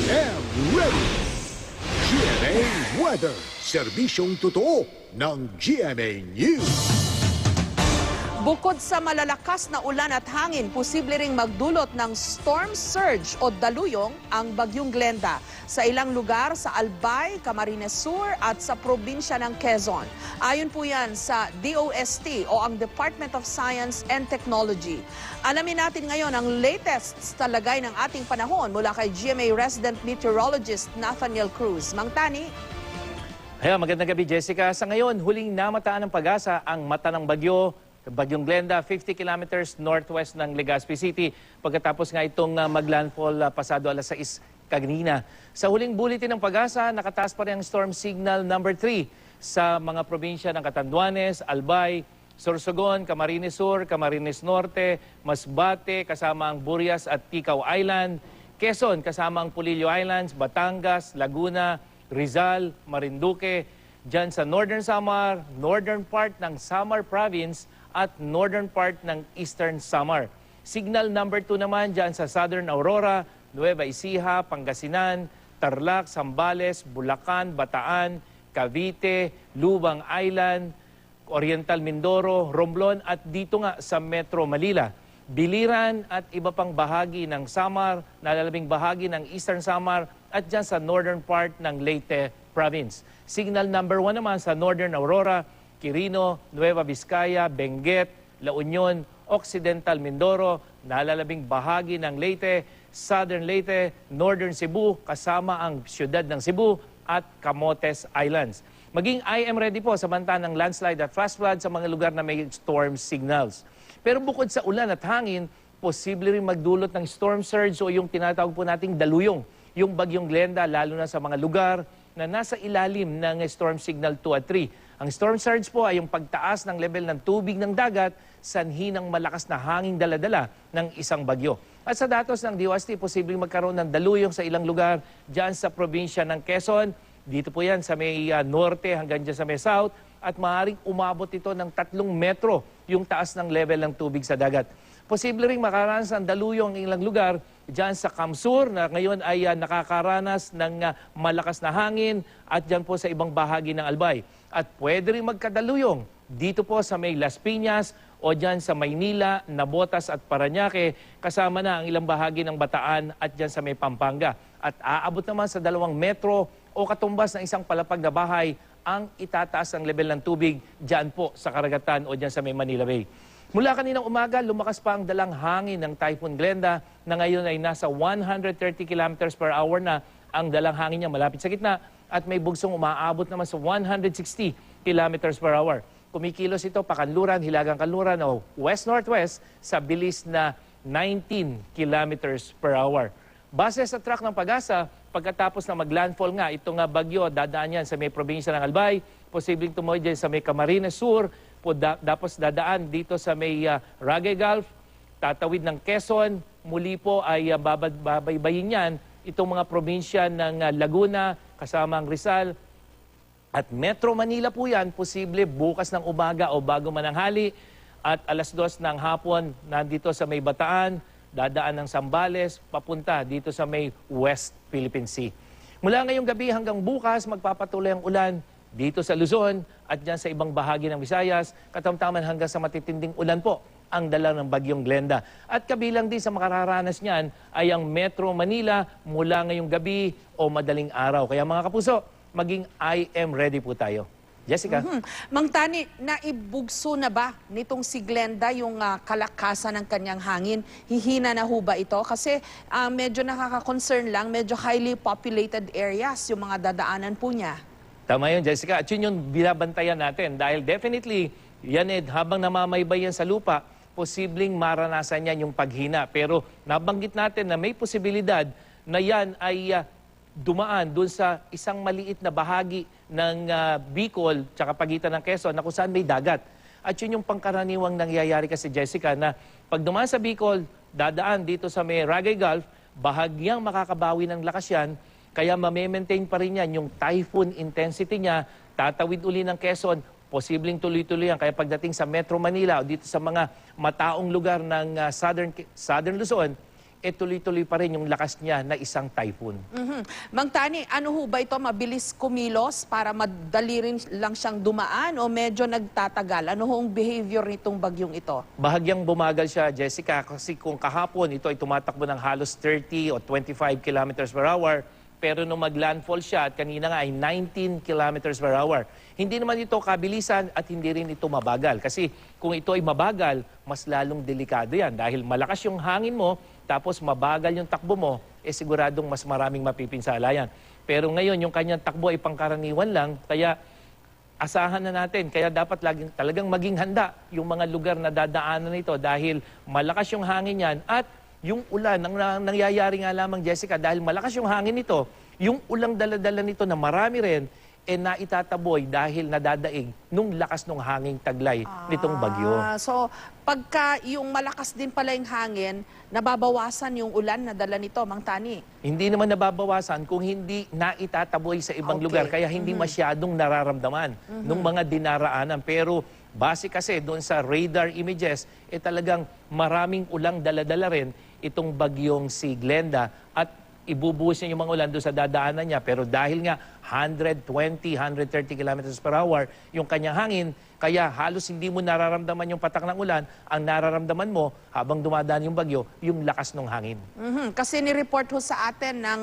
and ready. GMA Weather. Serbisyong totoo ng GMA News. Bukod sa malalakas na ulan at hangin, posible ring magdulot ng storm surge o daluyong ang Bagyong Glenda sa ilang lugar sa Albay, Camarines Sur at sa probinsya ng Quezon. Ayon po yan sa DOST o ang Department of Science and Technology. Alamin natin ngayon ang latest sa lagay ng ating panahon mula kay GMA resident meteorologist Nathaniel Cruz. Mang Tani. Magandang gabi, Jessica. Sa ngayon, huling namataan ng pag-asa ang mata ng bagyo. Bagyong Glenda, 50 kilometers northwest ng Legazpi City. Pagkatapos nga itong maglandfall pasado alas 6 kanina. Sa huling bulletin ng pag-asa, nakataas pa rin ang storm signal number 3 sa mga probinsya ng Catanduanes, Albay, Sorsogon, Camarines Sur, Camarines Norte, Masbate, kasama ang Burias at Ticao Island, Quezon, kasama ang Pulillo Islands, Batangas, Laguna, Rizal, Marinduque, dyan sa Northern Samar, northern part ng Samar Province, at northern part ng Eastern Samar. Signal number 2 naman dyan sa Southern Aurora, Nueva Ecija, Pangasinan, Tarlac, Zambales, Bulacan, Bataan, Cavite, Lubang Island, Oriental Mindoro, Romblon at dito nga sa Metro Manila. Biliran at iba pang bahagi ng Samar, nalalabing bahagi ng Eastern Samar at dyan sa northern part ng Leyte Province. Signal number 1 naman sa Northern Aurora, Quirino, Nueva Vizcaya, Benguet, La Union, Occidental Mindoro, nalalabing bahagi ng Leyte, Southern Leyte, Northern Cebu, kasama ang siyudad ng Cebu at Camotes Islands. Maging IM ready po sa banta ng landslide at flash flood sa mga lugar na may storm signals. Pero bukod sa ulan at hangin, posible rin magdulot ng storm surge o yung tinatawag po nating daluyong, yung Bagyong Glenda, lalo na sa mga lugar na nasa ilalim ng storm signal 2 at 3. Ang storm surge po ay yung pagtaas ng level ng tubig ng dagat sanhi ng malakas na hanging daladala ng isang bagyo. At sa datos ng DOST, posibleng magkaroon ng daluyong sa ilang lugar dyan sa probinsya ng Quezon. Dito po yan sa may norte hanggang dyan sa may south. At maaaring umabot ito ng 3 metro yung taas ng level ng tubig sa dagat. Posible rin makaranas ng daluyong ang ilang lugar dyan sa Kamsur na ngayon ay nakakaranas ng malakas na hangin at dyan po sa ibang bahagi ng Albay. At pwede rin magkadaluyong dito po sa may Las Piñas o dyan sa Maynila, Nabotas at Parañaque, kasama na ang ilang bahagi ng Bataan at dyan sa may Pampanga. At aabot naman sa 2 metro o katumbas ng isang palapag na bahay ang itataas ang level ng tubig dyan po sa karagatan o dyan sa may Manila Bay. Mula kaninang umaga, lumakas pa ang dalang hangin ng Typhoon Glenda na ngayon ay nasa 130 kilometers per hour na ang dalang hangin niya malapit sa gitna at may bugsong umaabot naman sa 160 kilometers per hour. Kumikilos ito pakanluran, hilagang kanluran o west-northwest sa bilis na 19 kilometers per hour. Base sa track ng pag-asa, pagkatapos na maglandfall nga, itong bagyo, dadaan yan sa may probinsya ng Albay, posibleng tumoy dyan sa may Camarines Sur, tapos dadaan dito sa may Ragay Gulf, tatawid ng Quezon, muli po ay babaybayin yan itong mga probinsya ng Laguna, kasama ang Rizal, at Metro Manila po yan, posible bukas ng umaga o bago mananghali, at alas 2 ng hapon nandito sa may Bataan, dadaan ng Zambales, papunta dito sa may West Philippine Sea. Mula ngayong gabi hanggang bukas, magpapatuloy ang ulan dito sa Luzon at dyan sa ibang bahagi ng Visayas, katamtaman hanggang sa matitinding ulan po ang dala ng Bagyong Glenda. At kabilang din sa makararanas niyan ay ang Metro Manila mula ngayong gabi o madaling araw. Kaya mga kapuso, maging I am ready po tayo. Jessica? Mang Tani, naibugso na ba nitong si Glenda yung kalakasan ng kanyang hangin? Hihina na ho ba ito? Kasi medyo nakaka-concern lang, medyo highly populated areas yung mga dadaanan po niya. Tama yun, Jessica. At yun yung binabantayan natin dahil definitely, yan habang namamaybay yan sa lupa, posibleng maranasan yan yung paghina. Pero nabanggit natin na may posibilidad na yan ay dumaan dun sa isang maliit na bahagi ng Bicol tsaka pagitan ng Quezon na kung saan may dagat. At yun yung pangkaraniwang nangyayari kasi, Jessica, na pag dumaan sa Bicol, dadaan dito sa may Ragay Gulf, bahagyang makakabawi ng lakas yan, kaya ma-maintain pa rin yan yung typhoon intensity niya, tatawid uli ng Quezon, posibleng tuloy-tuloy yan. Kaya pagdating sa Metro Manila o dito sa mga mataong lugar ng Southern Luzon, tuloy-tuloy pa rin yung lakas niya na isang typhoon. Mang Tani, ano ho ba ito? Mabilis kumilos para madali rin lang siyang dumaan o medyo nagtatagal? Ano hong behavior nitong bagyong ito? Bahagyang bumagal siya, Jessica, kasi kung kahapon ito ay tumatakbo ng halos 30 o 25 kilometers per hour, pero nung mag-landfall siya at kanina nga ay 19 kilometers per hour. Hindi naman ito kabilisan at hindi rin ito mabagal. Kasi kung ito ay mabagal, mas lalong delikado yan. Dahil malakas yung hangin mo, tapos mabagal yung takbo mo, siguradong mas maraming mapipinsala yan. Pero ngayon, yung kanyang takbo ay pangkaraniwan lang, kaya asahan na natin. Kaya dapat laging talagang maging handa yung mga lugar na dadaanan nito dahil malakas yung hangin yan at yung ulan, nangyayari nga lamang, Jessica, dahil malakas yung hangin nito, yung ulang dala-dala nito na marami rin, naitataboy dahil nadadaig nung lakas ng hanging taglay nitong bagyo. So, pagka yung malakas din pala yung hangin, nababawasan yung ulan na dala nito, Mang Tani? Hindi naman nababawasan kung hindi naitataboy sa ibang lugar, kaya hindi masyadong nararamdaman nung mga dinaraanan. Pero base kasi doon sa radar images, talagang maraming ulang dala-dala rin itong bagyong si Glenda at ibubuhos niya yung mga ulan doon sa dadaanan niya. Pero dahil nga 120, 130 kilometers per hour yung kanyang hangin, kaya halos hindi mo nararamdaman yung patak ng ulan. Ang nararamdaman mo habang dumadaan yung bagyo, yung lakas ng hangin. Kasi ni-report ho sa atin ng,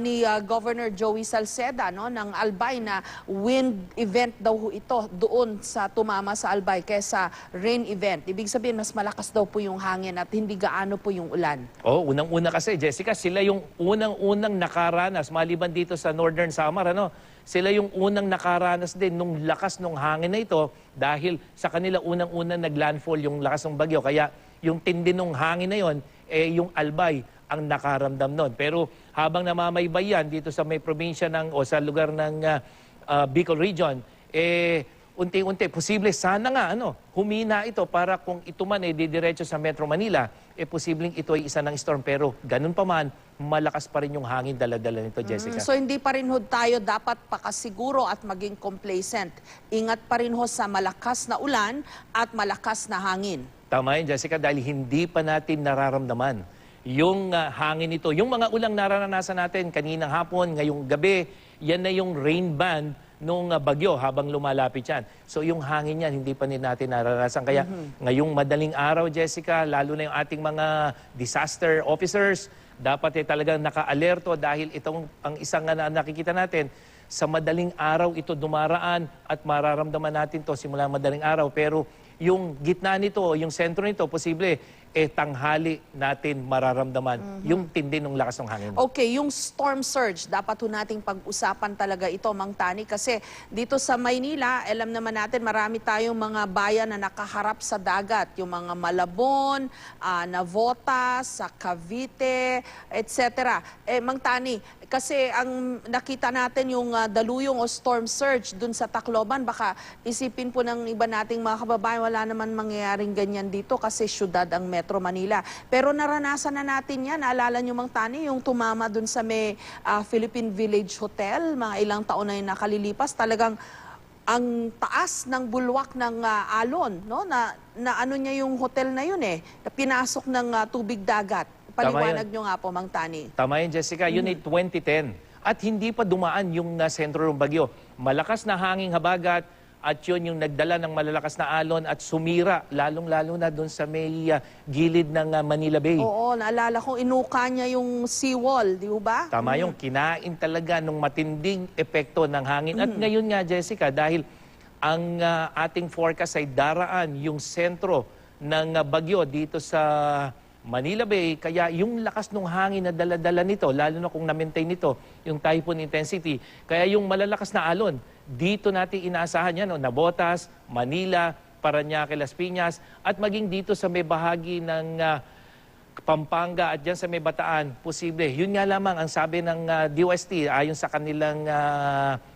ni Governor Joey Salceda, no, ng Albay na wind event daw ho ito doon sa tumama sa Albay kaysa rain event. Ibig sabihin, mas malakas daw po yung hangin at hindi gaano po yung ulan. Oh, unang-una kasi, Jessica, sila yung unang-unang nakaranas, maliban dito sa Northern Samar, ano? Sila yung unang nakaranas din nung lakas ng hangin na ito dahil sa kanila unang-unang naglandfall yung lakas ng bagyo. Kaya yung tindi ng hangin na yon, yung Albay ang nakaramdam nun. Pero habang namamaybay yan dito sa may probinsya o sa lugar ng Bicol Region, unti-unti, posible sana nga humina ito para kung ito man didiretso sa Metro Manila, posibleng ito ay isa ng storm. Pero ganun pa man, malakas pa rin yung hangin dala-dala nito, Jessica. So hindi pa rin ho tayo dapat pakasiguro at maging complacent. Ingat pa rin ho sa malakas na ulan at malakas na hangin. Tama yun, Jessica, dahil hindi pa natin nararamdaman yung hangin nito. Yung mga ulang nararanasan natin kaninang hapon, ngayong gabi, yan na yung rain band nung bagyo habang lumalapit yan. So yung hangin yan, hindi pa natin naranasan. Kaya ngayong madaling araw, Jessica, lalo na yung ating mga disaster officers, dapat talagang naka-alerto dahil itong ang isang nakikita natin, sa madaling araw ito dumaraan at mararamdaman natin to simula madaling araw. Pero yung gitna nito, yung sentro nito, posible tanghali natin mararamdaman yung tindi ng lakas ng hangin. Okay, yung storm surge, dapat ho nating pag-usapan talaga ito, Mang Tani, kasi dito sa Maynila, alam naman natin marami tayong mga bayan na nakaharap sa dagat, yung mga Malabon, Navotas, sa Cavite, etc. Mang Tani, kasi ang nakita natin yung daluyong o storm surge dun sa Tacloban, baka isipin po ng iba nating mga kababayan, wala naman mangyayaring ganyan dito kasi syudad ang Metro Manila. Pero naranasan na natin yan. Naalala nyo, Mang Tani, yung tumama dun sa may Philippine Village Hotel, mga ilang taon na yung nakalilipas, talagang ang taas ng bulwak ng alon, no? na ano niya yung hotel na yun na pinasok ng tubig dagat. Paliwanag nyo nga po, Mang Tani. Tama yun, Jessica. Yun ay 2010. At hindi pa dumaan yung sentro ng bagyo. Malakas na hanging habagat at yun yung nagdala ng malalakas na alon at sumira, lalong-lalo na doon sa may gilid ng Manila Bay. Oo, naalala ko, inuka niya yung seawall, di ba? Tama yung kinain talaga ng matinding epekto ng hangin. At ngayon nga, Jessica, dahil ang ating forecast ay daraan yung sentro ng bagyo dito sa Manila Bay, kaya yung lakas ng hangin na dala-dala nito, lalo na kung na-maintain nito, yung typhoon intensity, kaya yung malalakas na alon, dito natin inaasahan yan, Navotas, Manila, Parañaque, Las Piñas, at maging dito sa may bahagi ng Pampanga at dyan sa may Bataan, posible. Yun nga lamang ang sabi ng DOST, ayon sa kanilang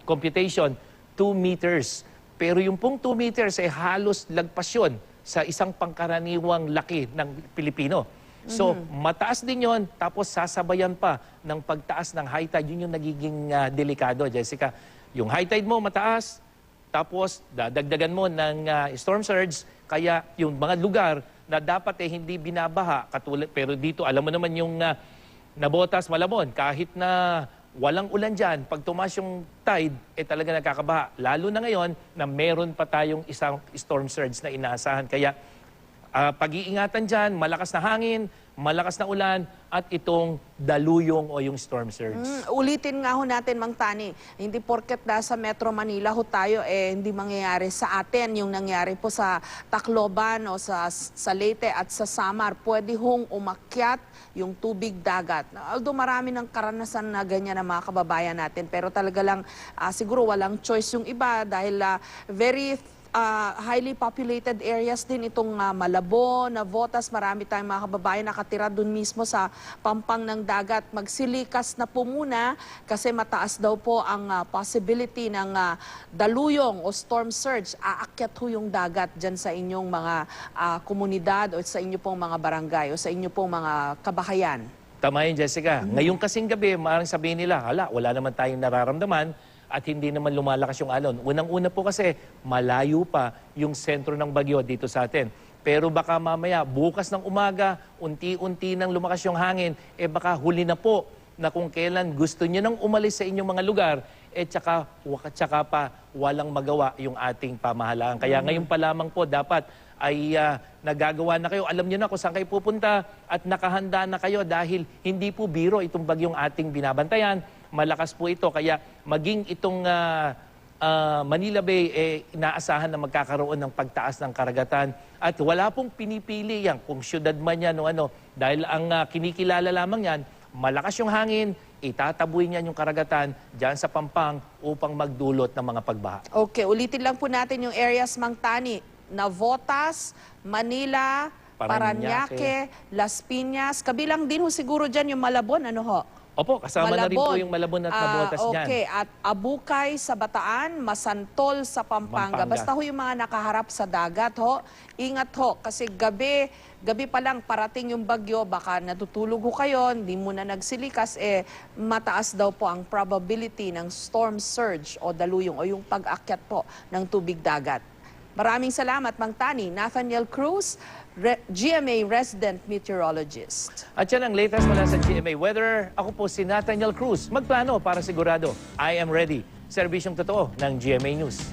computation, 2 meters. Pero yung pong 2 meters ay halos lagpas yun sa isang pangkaraniwang laki ng Pilipino. So, mataas din yon, tapos sasabayan pa ng pagtaas ng high tide. Yun yung nagiging delikado, Jessica. Yung high tide mo mataas, tapos dadagdagan mo ng storm surge, kaya yung mga lugar na dapat hindi binabaha. Pero dito, alam mo naman yung Nabotas, Malabon, kahit na walang ulan dyan, pag tumaas yung tide, talaga nakakabaha. Lalo na ngayon na meron pa tayong isang storm surge na inaasahan. Kaya pag-iingatan dyan, malakas na hangin, malakas na ulan, at itong daluyong o yung storm surge. Ulitin nga ho natin, Mang Tani, hindi porket nasa Metro Manila ho tayo, hindi mangyayari sa atin yung nangyari po sa Tacloban o sa Leyte at sa Samar. Pwede hong umakyat yung tubig dagat. Although marami ng karanasan na ganyan ng mga kababayan natin, pero talaga lang siguro walang choice yung iba dahil very highly populated areas din itong Malabon, Navotas, marami tayong mga kababayan nakatira dun mismo sa pampang ng dagat. Magsilikas na po muna kasi mataas daw po ang possibility ng daluyong o storm surge. Aakyat ho yung dagat dyan sa inyong mga komunidad o sa inyo pong mga barangay o sa inyo pong mga kabahayan. Tama yun, Jessica. Ngayong kasing gabi, maaaring sabihin nila, wala naman tayong nararamdaman at hindi naman lumalakas yung alon. Unang-una po kasi, malayo pa yung sentro ng bagyo dito sa atin. Pero baka mamaya, bukas ng umaga, unti-unti nang lumakas yung hangin, baka huli na po na kung kailan gusto nyo nang umalis sa inyong mga lugar, tsaka pa walang magawa yung ating pamahalaan. Kaya ngayon pa lamang po, dapat ay nagagawa na kayo. Alam niyo na kung saan kayo pupunta at nakahanda na kayo dahil hindi po biro itong bagyong ating binabantayan. Malakas po ito. Kaya maging itong Manila Bay, inaasahan na magkakaroon ng pagtaas ng karagatan. At wala pong pinipili yan kung syudad man yan o ano. Dahil ang kinikilala lamang yan, malakas yung hangin, itataboy niyan yung karagatan dyan sa Pampang upang magdulot ng mga pagbaha. Okay, ulitin lang po natin yung areas, Mang Tani. Navotas, Manila, Parañaque, Las Piñas. Kabilang din ho siguro dyan yung Malabon, ano ho? Opo, kasama na rin po Malabon. yung Malabon at Navotas dyan. Okay, at Abukay sa Bataan, Masantol sa Pampanga. Basta ho yung mga nakaharap sa dagat ho, ingat ho kasi gabi pa lang parating yung bagyo, baka natutulog ho kayo, hindi muna nagsilikas, mataas daw po ang probability ng storm surge o daluyong o yung pag-akyat po ng tubig dagat. Maraming salamat, Mang Tani. Nathaniel Cruz, GMA Resident Meteorologist. At yan ang latest mula sa GMA Weather. Ako po si Nathaniel Cruz. Magplano para sigurado. I am ready. Serbisyong totoo ng GMA News.